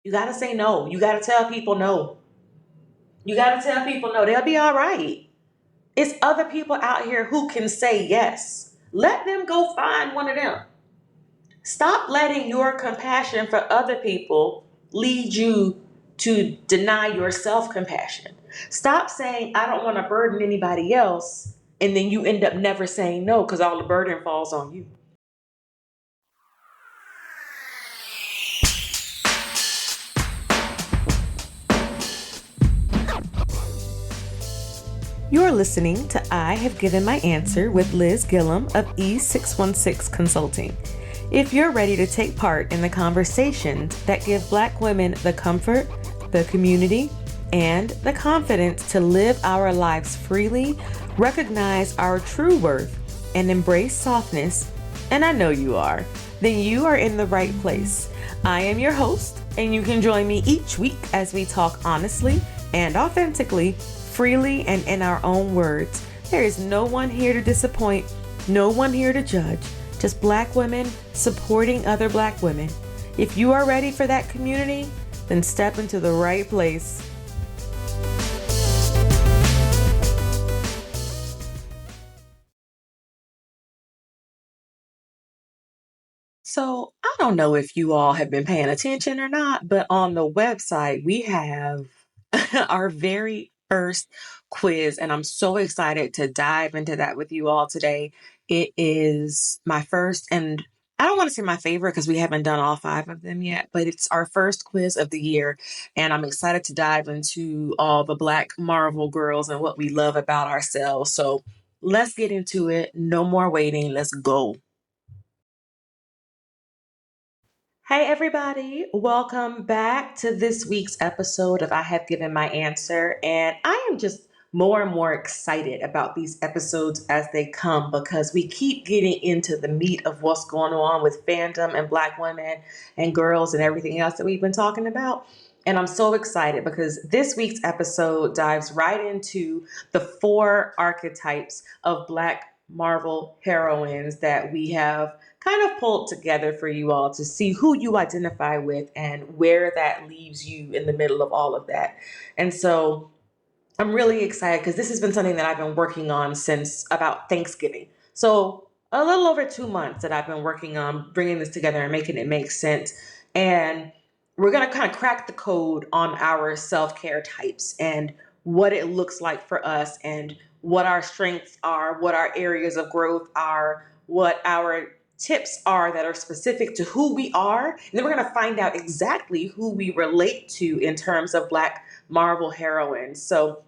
You got to say no. You got to tell people no. You got to tell people no. They'll be all right. It's other people out here who can say yes. Let them go find one of them. Stop letting your compassion for other people lead you to deny your self compassion. Stop saying, I don't want to burden anybody else. And then you end up never saying no because all the burden falls on you. You're listening to I Have Given My Answer with Liz Gillum of E616 Consulting. If you're ready to take part in the conversations that give Black women the comfort, the community, and the confidence to live our lives freely, recognize our true worth, and embrace softness, and I know you are, then you are in the right place. I am your host, and you can join me each week as we talk honestly and authentically, freely, and in our own words. There is no one here to disappoint, no one here to judge, just Black women supporting other Black women. If you are ready for that community, then step into the right place. So I don't know if you all have been paying attention or not, but on the website we have our very first quiz, and I'm so excited to dive into that with you all today. It is my first, and I don't want to say my favorite because we haven't done all 5 of them yet, but it's our first quiz of the year, and I'm excited to dive into all the Black Marvel girls and what we love about ourselves. So let's get into it. No more waiting. Let's go. Hey, everybody. Welcome back to this week's episode of I Have Given My Answer. And I am just more and more excited about these episodes as they come because we keep getting into the meat of what's going on with fandom and Black women and girls and everything else that we've been talking about. And I'm so excited because this week's episode dives right into the 4 archetypes of Black Marvel heroines that we have kind of pulled together for you all to see who you identify with and where that leaves you in the middle of all of that. And so I'm really excited because this has been something that I've been working on since about Thanksgiving. So a little over 2 months that I've been working on bringing this together and making it make sense. And we're going to kind of crack the code on our self-care types and what it looks like for us and what our strengths are, what our areas of growth are, what our tips are that are specific to who we are. And then we're going to find out exactly who we relate to in terms of Black Marvel heroines. So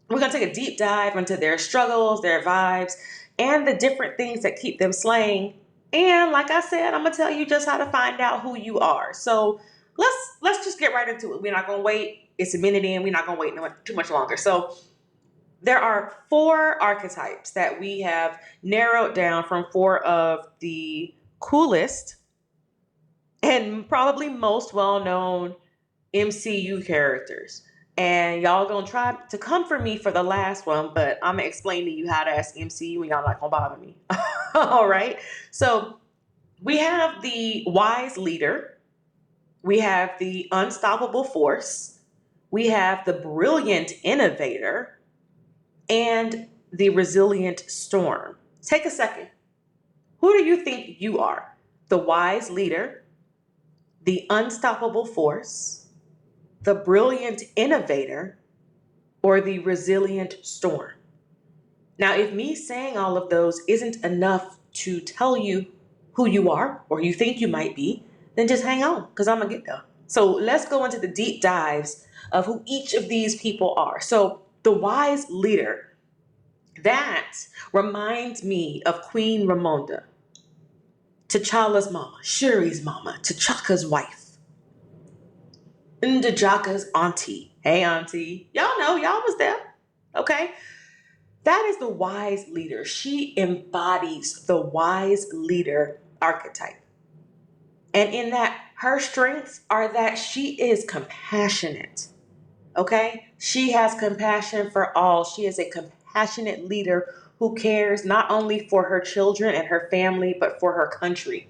we're going to take a deep dive into their struggles, their vibes, and the different things that keep them slaying. And like I said, I'm going to tell you just how to find out who you are. So let's just get right into it. We're not going to wait. It's a minute in. We're not going to wait too much longer. So there are 4 archetypes that we have narrowed down from 4 of the coolest and probably most well-known MCU characters. And y'all gonna try to come for me for the last one, but I'm gonna explain to you how to ask MCU and y'all not gonna bother me. All right. So we have the wise leader. We have the unstoppable force. We have the brilliant innovator and the resilient storm. Take a second. Who do you think you are? The wise leader, the unstoppable force, the brilliant innovator, or the resilient storm? Now, if me saying all of those isn't enough to tell you who you are or you think you might be, then just hang on because I'm going to get there. So let's go into the deep dives of who each of these people are. So the wise leader, that reminds me of Queen Ramonda, T'Challa's mama, Shuri's mama, T'Chaka's wife, Ndajaka's auntie. Hey, auntie. Y'all know, y'all was there. Okay. That is the wise leader. She embodies the wise leader archetype. And in that, her strengths are that she is compassionate. Okay? She has compassion for all. She is a compassionate leader who cares not only for her children and her family, but for her country.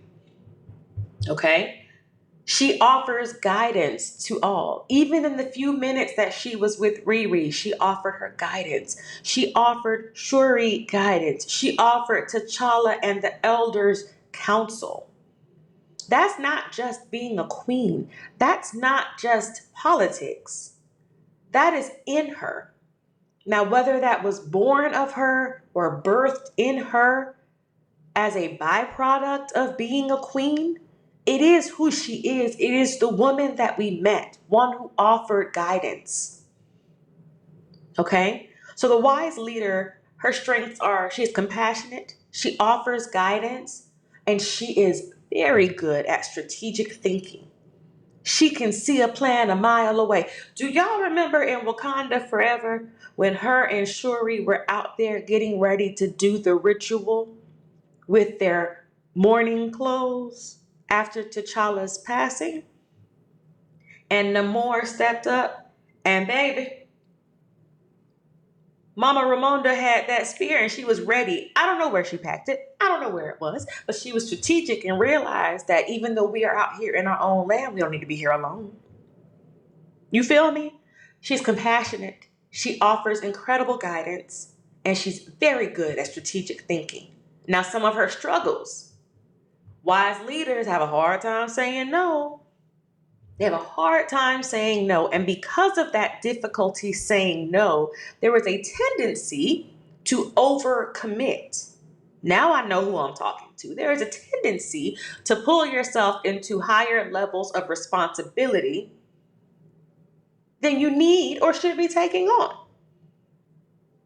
Okay? She offers guidance to all. Even in the few minutes that she was with Riri, she offered her guidance. She offered Shuri guidance. She offered T'Challa and the elders counsel. That's not just being a queen. That's not just politics. That is in her. Now, whether that was born of her or birthed in her as a byproduct of being a queen, it is who she is. It is the woman that we met, one who offered guidance. Okay? So the wise leader, her strengths are she is compassionate, she offers guidance, and she is very good at strategic thinking. She can see a plan a mile away. Do y'all remember in Wakanda Forever when her and Shuri were out there getting ready to do the ritual with their mourning clothes after T'Challa's passing? And Namor stepped up, and baby, Mama Ramonda had that spear and she was ready. I don't know where she packed it. I don't know where it was, but she was strategic and realized that even though we are out here in our own land, we don't need to be here alone. You feel me? She's compassionate. She offers incredible guidance, and she's very good at strategic thinking. Now, some of her struggles, wise leaders have a hard time saying no. They have a hard time saying no. And because of that difficulty saying no, there is a tendency to overcommit. Now I know who I'm talking to. There is a tendency to pull yourself into higher levels of responsibility than you need or should be taking on.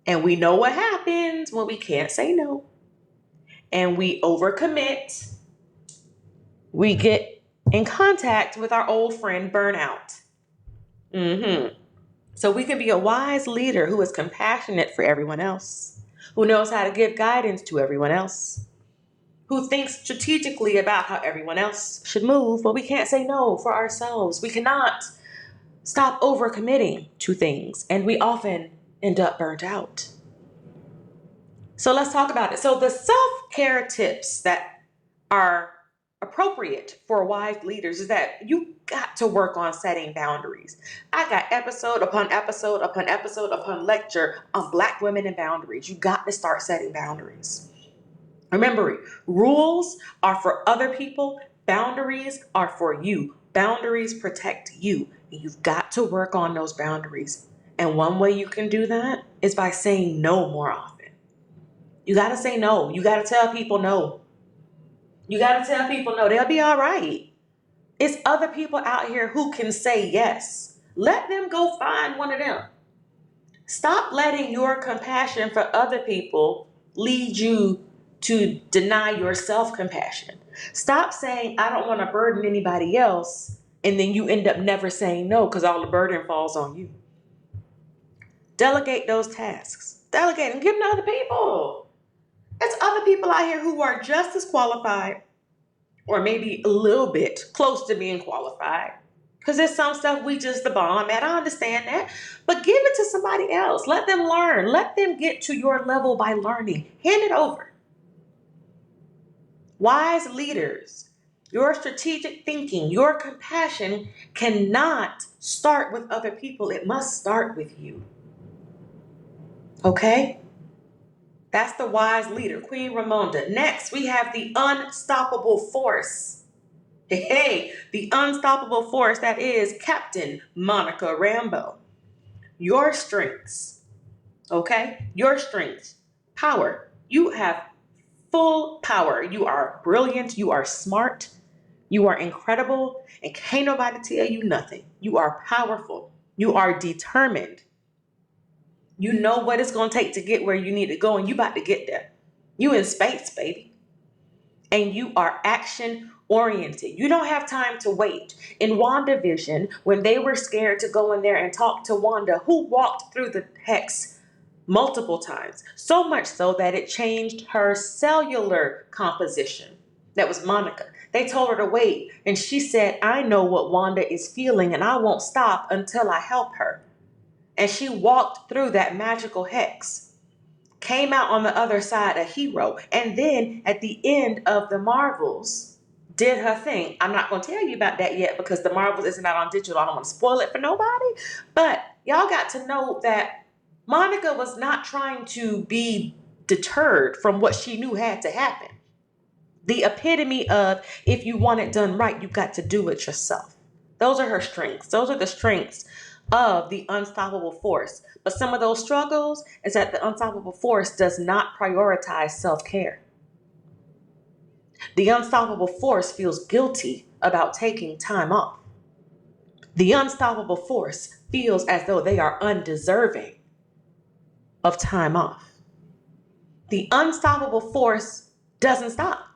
And we know what happens when we can't say no. And we overcommit. We get in contact with our old friend burnout. So we can be a wise leader who is compassionate for everyone else, who knows how to give guidance to everyone else, who thinks strategically about how everyone else should move, but we can't say no for ourselves. We cannot stop overcommitting to things, and we often end up burnt out. So let's talk about it. So the self-care tips that are appropriate for wise leaders is that you got to work on setting boundaries. I got episode upon episode upon episode upon lecture on Black women and boundaries. You got to start setting boundaries. Remember, rules are for other people. Boundaries are for you. Boundaries protect you. And you've got to work on those boundaries. And one way you can do that is by saying no more often. You got to say no. You got to tell people no. You got to tell people no. They'll be all right. It's other people out here who can say yes. Let them go find one of them. Stop letting your compassion for other people lead you to deny your self-compassion. Stop saying, I don't want to burden anybody else, and then you end up never saying no because all the burden falls on you. Delegate those tasks. Delegate and give them to other people. There's other people out here who are just as qualified, or maybe a little bit close to being qualified. Because there's some stuff we just the bomb at. I understand that. But give it to somebody else. Let them learn. Let them get to your level by learning. Hand it over. Wise leaders, your strategic thinking, your compassion cannot start with other people. It must start with you. Okay? That's the wise leader, Queen Ramonda. Next, we have the unstoppable force. Hey, the unstoppable force that is Captain Monica Rambeau. Your strengths, okay? Your strengths, power. You have full power. You are brilliant. You are smart. You are incredible. And can't nobody tell you nothing. You are powerful. You are determined. You know what it's going to take to get where you need to go, and you about to get there. You in space, baby. And you are action oriented. You don't have time to wait. In WandaVision, when they were scared to go in there and talk to Wanda, who walked through the hex multiple times, so much so that it changed her cellular composition. That was Monica. They told her to wait, and she said, I know what Wanda is feeling, and I won't stop until I help her. And she walked through that magical hex, came out on the other side a hero, and then at the end of the Marvels, did her thing. I'm not going to tell you about that yet because the Marvels isn't out on digital. I don't want to spoil it for nobody. But y'all got to know that Monica was not trying to be deterred from what she knew had to happen. The epitome of, if you want it done right, you've got to do it yourself. Those are her strengths. Those are the strengths of the unstoppable force. But some of those struggles is that the unstoppable force does not prioritize self-care. The unstoppable force feels guilty about taking time off. The unstoppable force feels as though they are undeserving of time off. The unstoppable force doesn't stop.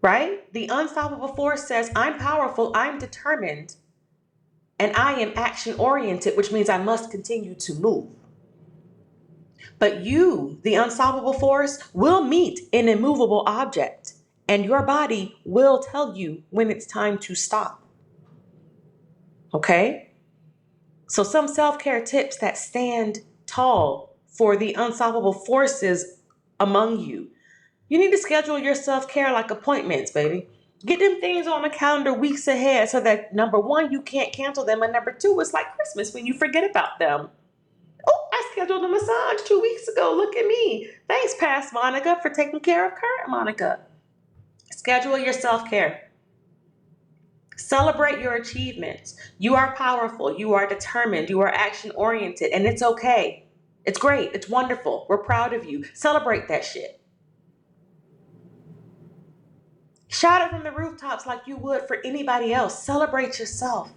Right? The unstoppable force says, I'm powerful, I'm determined, and I am action oriented, which means I must continue to move. But you, the unstoppable force, will meet an immovable object, and your body will tell you when it's time to stop. Okay? So some self-care tips that stand tall for the unstoppable forces among you. You need to schedule your self-care like appointments, baby. Get them things on the calendar weeks ahead so that number one, you can't cancel them. And number two, it's like Christmas when you forget about them. Oh, I scheduled a massage 2 weeks ago. Look at me. Thanks, past Monica, for taking care of current Monica. Schedule your self-care. Celebrate your achievements. You are powerful. You are determined. You are action-oriented. And it's okay. It's great. It's wonderful. We're proud of you. Celebrate that shit. Shout it from the rooftops like you would for anybody else. Celebrate yourself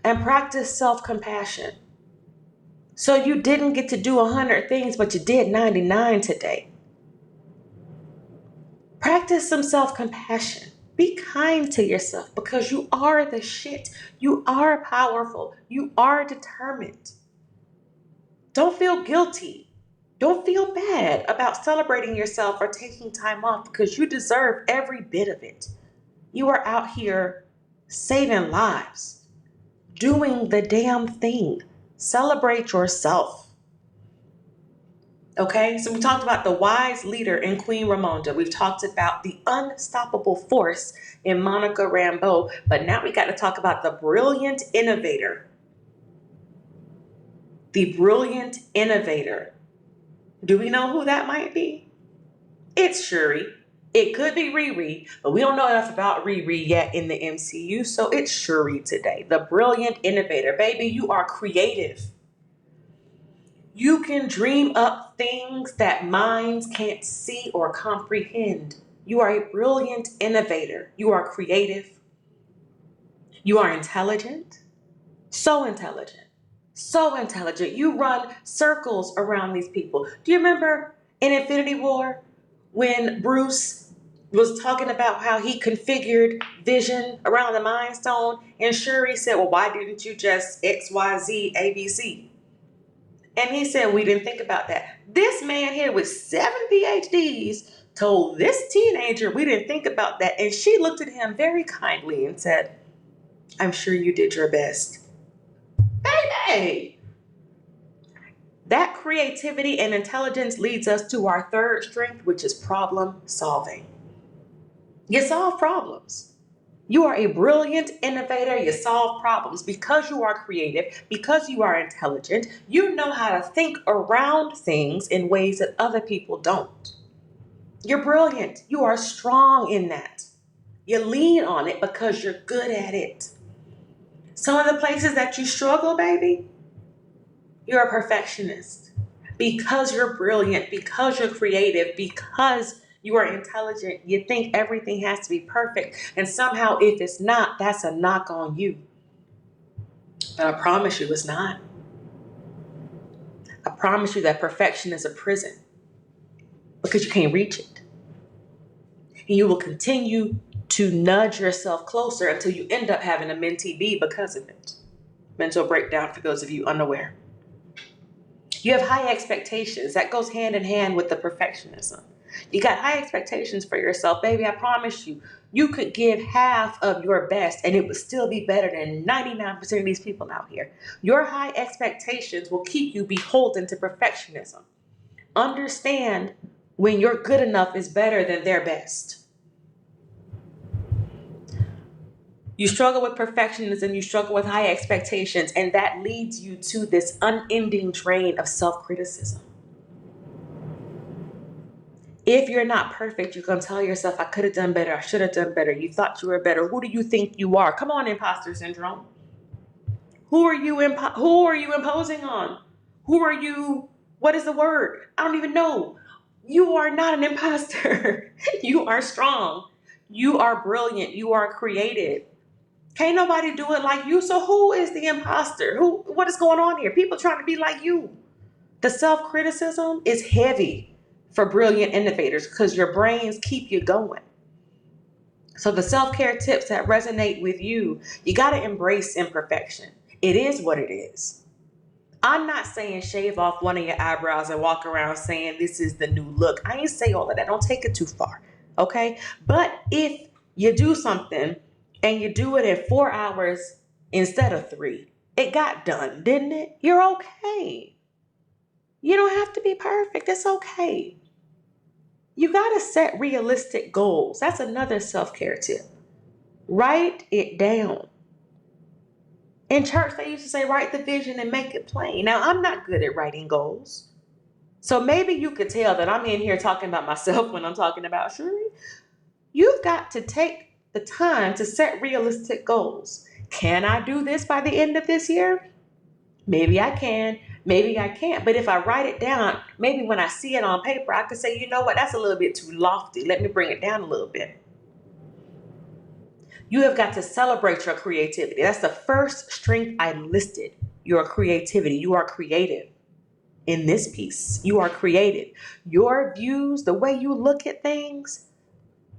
and practice self-compassion. So you didn't get to do 100 things, but you did 99 today. Practice some self-compassion. Be kind to yourself because you are the shit. You are powerful. You are determined. Don't feel guilty. Don't feel bad about celebrating yourself or taking time off because you deserve every bit of it. You are out here saving lives, doing the damn thing. Celebrate yourself. Okay, so we talked about the wise leader in Queen Ramonda. We've talked about the unstoppable force in Monica Rambeau, but now we got to talk about the brilliant innovator. The brilliant innovator. Do we know who that might be? It's Shuri. It could be Riri, but we don't know enough about Riri yet in the MCU, so it's Shuri today. The brilliant innovator. Baby, you are creative. You can dream up things that minds can't see or comprehend. You are a brilliant innovator. You are creative. You are intelligent. So intelligent. So intelligent. You run circles around these people. Do you remember in Infinity War when Bruce was talking about how he configured Vision around the Mind Stone and Shuri said, well, why didn't you just X, Y, Z, A, B, C? And he said, we didn't think about that. This man here with 7 PhDs told this teenager we didn't think about that. And she looked at him very kindly and said, I'm sure you did your best. Baby! That creativity and intelligence leads us to our third strength, which is problem solving. You solve problems. You are a brilliant innovator. You solve problems because you are creative, because you are intelligent. You know how to think around things in ways that other people don't. You're brilliant. You are strong in that. You lean on it because you're good at it. Some of the places that you struggle, baby, you're a perfectionist. Because you're brilliant, because you're creative, because you are intelligent, you think everything has to be perfect. And somehow, if it's not, that's a knock on you. But I promise you it's not. I promise you that perfection is a prison because you can't reach it. And you will continue to nudge yourself closer until you end up having a mentee B because of it. Mental breakdown for those of you unaware. You have high expectations. That goes hand in hand with the perfectionism. You got high expectations for yourself. Baby, I promise you, you could give half of your best and it would still be better than 99% of these people out here. Your high expectations will keep you beholden to perfectionism. Understand when your good enough is better than their best. You struggle with perfectionism, you struggle with high expectations, and that leads you to this unending drain of self-criticism. If you're not perfect, you're going to tell yourself, I could have done better, I should have done better, you thought you were better, who do you think you are? Come on, imposter syndrome. Who are you imposing on? Who are you? What is the word? I don't even know. You are not an imposter. You are strong. You are brilliant. You are creative. Can't nobody do it like you. So who is the imposter? What is going on here? People trying to be like you. The self-criticism is heavy for brilliant innovators because your brains keep you going. So the self-care tips that resonate with you, you got to embrace imperfection. It is what it is. I'm not saying shave off one of your eyebrows and walk around saying this is the new look. I ain't say all of that. Don't take it too far. Okay? But if you do something and you do it in 4 hours instead of 3, it got done, didn't it? You're okay. You don't have to be perfect. It's okay. You got to set realistic goals. That's another self-care tip. Write it down. In church, they used to say, write the vision and make it plain. Now, I'm not good at writing goals. So maybe you could tell that I'm in here talking about myself when I'm talking about Shuri. You've got to take the time to set realistic goals. Can I do this by the end of this year? Maybe I can. Maybe I can't. But if I write it down, maybe when I see it on paper, I could say, you know what, that's a little bit too lofty. Let me bring it down a little bit. You have got to celebrate your creativity. That's the first strength I listed. Your creativity. You are creative in this piece. You are creative. Your views, the way you look at things,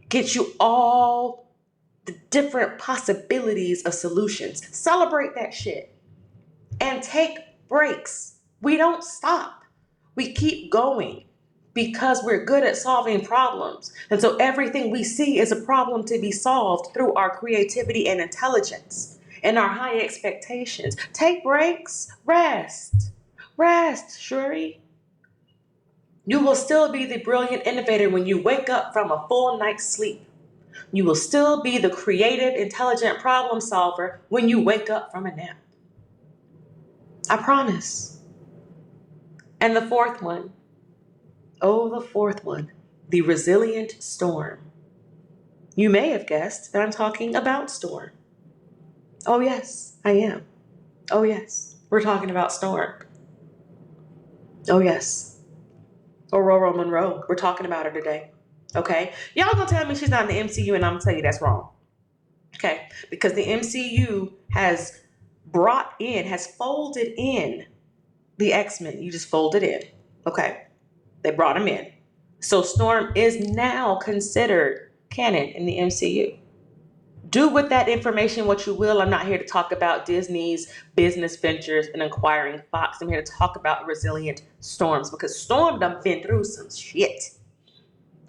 get you all the different possibilities of solutions. Celebrate that shit. And take breaks. We don't stop. We keep going. Because we're good at solving problems. And so everything we see is a problem to be solved through our creativity and intelligence and our high expectations. Take breaks, rest. Rest, Shuri. You will still be the brilliant innovator when you wake up from a full night's sleep. You will still be the creative, intelligent problem solver when you wake up from a nap. I promise. And the fourth one, the resilient storm. You may have guessed that I'm talking about storm. Oh yes, I am. Oh yes, we're talking about storm. Oh yes. Aurora Monroe, we're talking about her today. Okay? Y'all gonna tell me she's not in the MCU and I'm gonna tell you that's wrong. Okay? Because the MCU has folded in the X-Men. You just fold it in. Okay? They brought them in. So Storm is now considered canon in the MCU. Do with that information what you will. I'm not here to talk about Disney's business ventures and acquiring Fox. I'm here to talk about resilient storms because Storm done been through some shit.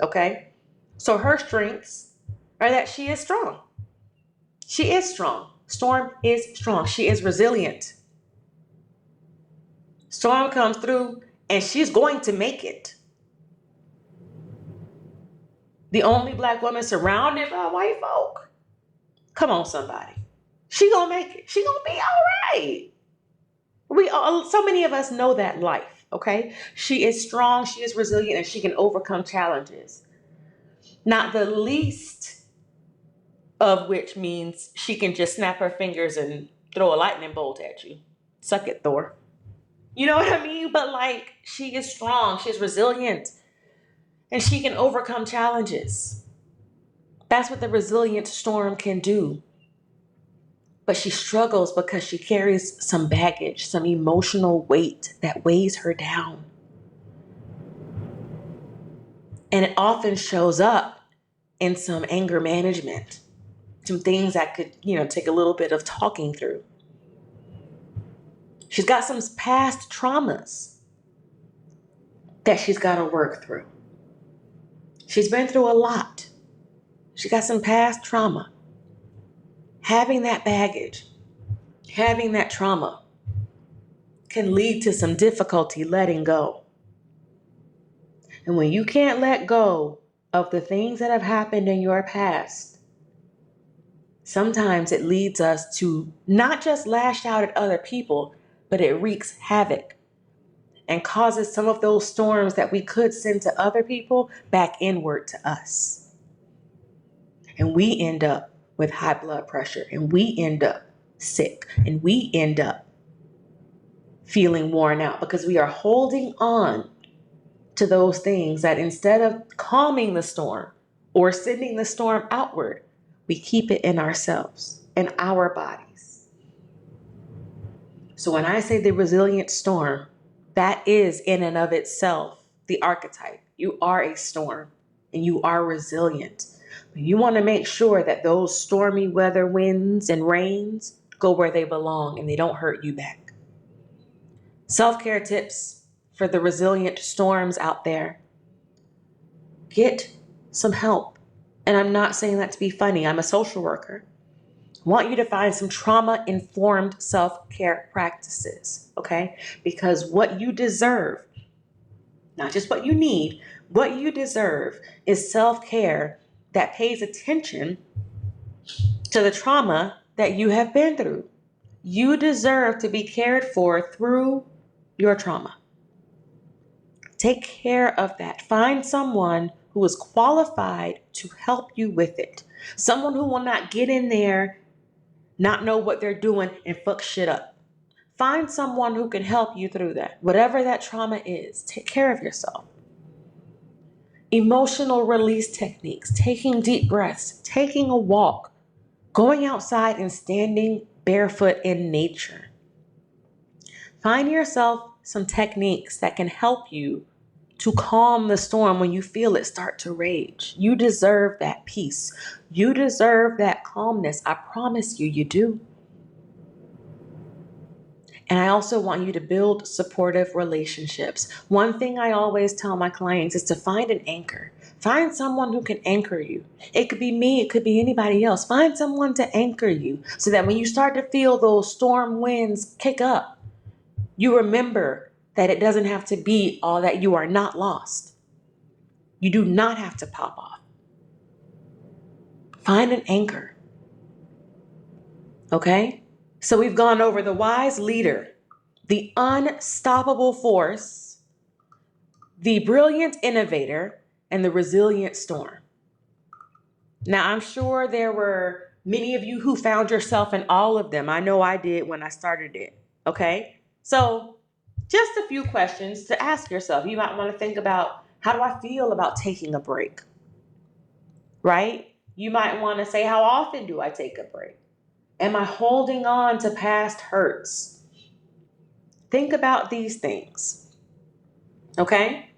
Okay? So her strengths are that she is strong. She is strong. Storm is strong. She is resilient. Storm comes through and she's going to make it. The only Black woman surrounded by white folk. Come on, somebody. She gonna make it. She gonna be all right. So many of us know that life, okay? She is strong, she is resilient, and she can overcome challenges. Not the least of which means she can just snap her fingers and throw a lightning bolt at you. Suck it, Thor. You know what I mean? But like, she is strong, she's resilient, and she can overcome challenges. That's what the resilient storm can do. But she struggles because she carries some baggage, some emotional weight that weighs her down. And it often shows up in some anger management, some things that could, take a little bit of talking through. She's got some past traumas that she's got to work through. She's been through a lot. She got some past trauma. Having that baggage, having that trauma can lead to some difficulty letting go. And when you can't let go of the things that have happened in your past, sometimes it leads us to not just lash out at other people, but it wreaks havoc and causes some of those storms that we could send to other people back inward to us. And we end up with high blood pressure, and we end up sick, and we end up feeling worn out because we are holding on to those things that instead of calming the storm or sending the storm outward, we keep it in ourselves, in our bodies. So when I say the resilient storm, that is in and of itself the archetype. You are a storm and you are resilient. But you want to make sure that those stormy weather winds and rains go where they belong and they don't hurt you back. Self-care tips for the resilient storms out there. Get some help. And I'm not saying that to be funny. I'm a social worker. I want you to find some trauma-informed self-care practices, okay? Because what you deserve, not just what you need, what you deserve is self-care that pays attention to the trauma that you have been through. You deserve to be cared for through your trauma. Take care of that. Find someone who is qualified to help you with it. Someone who will not get in there, not know what they're doing, and fuck shit up. Find someone who can help you through that. Whatever that trauma is, take care of yourself. Emotional release techniques, taking deep breaths, taking a walk, going outside and standing barefoot in nature. Find yourself some techniques that can help you to calm the storm when you feel it start to rage. You deserve that peace. You deserve that calmness. I promise you, you do. And I also want you to build supportive relationships. One thing I always tell my clients is to find an anchor. Find someone who can anchor you. It could be me, it could be anybody else. Find someone to anchor you so that when you start to feel those storm winds kick up, you remember that it doesn't have to be all that. You are not lost. You do not have to pop off. Find an anchor. Okay? So we've gone over the wise leader, the unstoppable force, the brilliant innovator, and the resilient storm. Now, I'm sure there were many of you who found yourself in all of them. I know I did when I started it. Okay? So just a few questions to ask yourself. You might want to think about, how do I feel about taking a break? Right? You might want to say, how often do I take a break? Am I holding on to past hurts? Think about these things. Okay?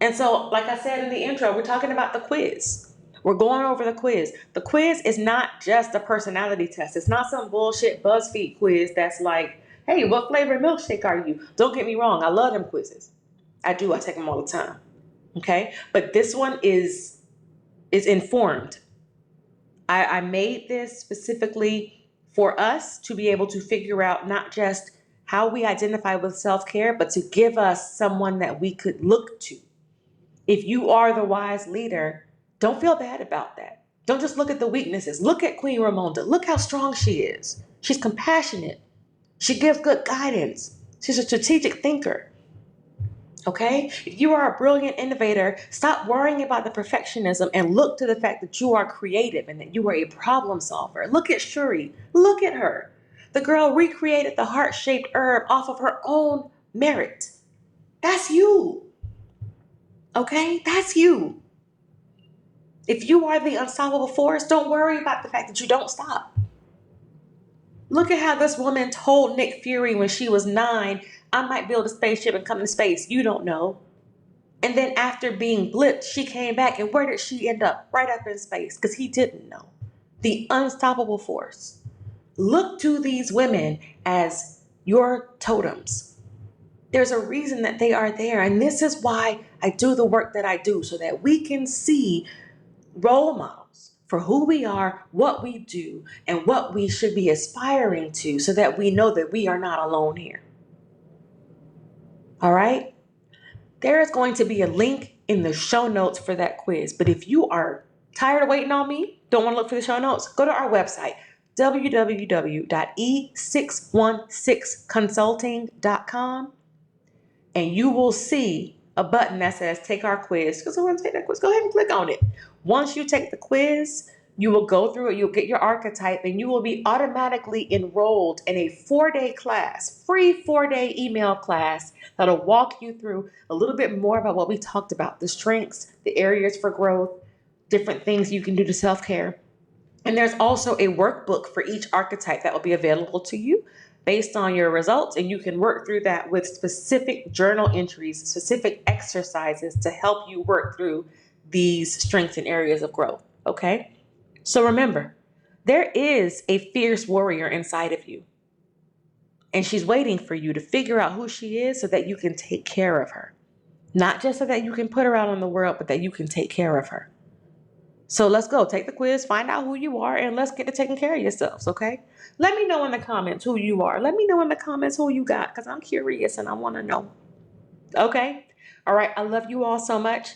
And so, like I said in the intro, we're talking about the quiz. We're going over the quiz. The quiz is not just a personality test. It's not some bullshit BuzzFeed quiz that's like, hey, what flavor milkshake are you? Don't get me wrong. I love them quizzes. I do. I take them all the time. Okay? But this one is informed. I made this specifically for us to be able to figure out not just how we identify with self-care, but to give us someone that we could look to. If you are the wise leader, don't feel bad about that. Don't just look at the weaknesses. Look at Queen Ramonda. Look how strong she is. She's compassionate. She gives good guidance. She's a strategic thinker. Okay? If you are a brilliant innovator, stop worrying about the perfectionism and look to the fact that you are creative and that you are a problem solver. Look at Shuri. Look at her. The girl recreated the heart-shaped herb off of her own merit. That's you. Okay? That's you. If you are the unstoppable force, don't worry about the fact that you don't stop. Look at how this woman told Nick Fury when she was 9, I might build a spaceship and come to space. You don't know. And then after being blipped, she came back. And where did she end up? Right up in space, because he didn't know. The unstoppable force. Look to these women as your totems. There's a reason that they are there. And this is why I do the work that I do, so that we can see role models for who we are, what we do, and what we should be aspiring to, so that we know that we are not alone here. All right? There is going to be a link in the show notes for that quiz. But if you are tired of waiting on me, don't want to look for the show notes, go to our website, www.e616consulting.com, and you will see a button that says take our quiz. Because I want to take that quiz. Go ahead and click on it. Once you take the quiz, you will go through it, you'll get your archetype, and you will be automatically enrolled in a 4-day class, free 4-day email class that'll walk you through a little bit more about what we talked about, the strengths, the areas for growth, different things you can do to self-care. And there's also a workbook for each archetype that will be available to you based on your results, and you can work through that with specific journal entries, specific exercises to help you work through these strengths and areas of growth, okay? So remember, there is a fierce warrior inside of you, and she's waiting for you to figure out who she is so that you can take care of her. Not just so that you can put her out in the world, but that you can take care of her. So let's go. Take the quiz, find out who you are, and let's get to taking care of yourselves, okay? Let me know in the comments who you are. Let me know in the comments who you got, because I'm curious and I want to know. Okay? All right. I love you all so much.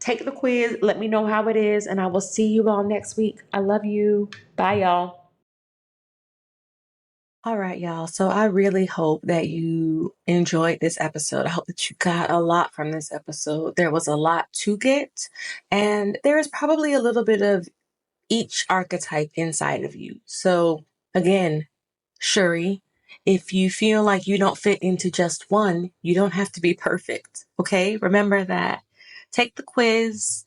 Take the quiz. Let me know how it is, and I will see you all next week. I love you. Bye, y'all. All right, y'all. So I really hope that you enjoyed this episode. I hope that you got a lot from this episode. There was a lot to get, and there is probably a little bit of each archetype inside of you. So again, Shuri, if you feel like you don't fit into just one, you don't have to be perfect. Okay? Remember that. Take the quiz.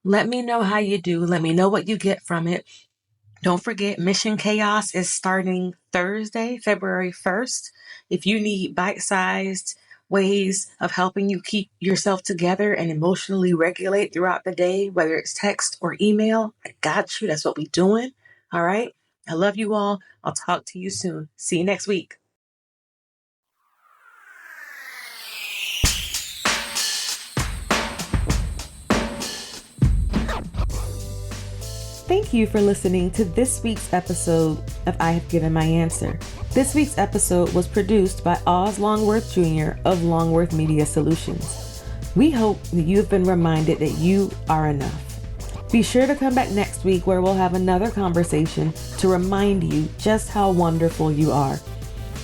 Let me know how you do. Let me know what you get from it. Don't forget, Mission Chaos is starting Thursday, February 1st. If you need bite-sized ways of helping you keep yourself together and emotionally regulate throughout the day, whether it's text or email, I got you. That's what we're doing. All right? I love you all. I'll talk to you soon. See you next week. Thank you for listening to this week's episode of I Have Given My Answer. This week's episode was produced by Oz Longworth Jr. of Longworth Media Solutions. We hope that you've been reminded that you are enough. Be sure to come back next week where we'll have another conversation to remind you just how wonderful you are.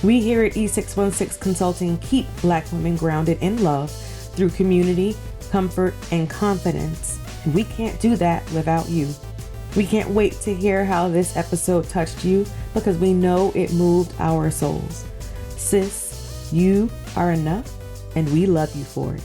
We here at E616 Consulting keep Black women grounded in love through community, comfort, and confidence. We can't do that without you. We can't wait to hear how this episode touched you because we know it moved our souls. Sis, you are enough, and we love you for it.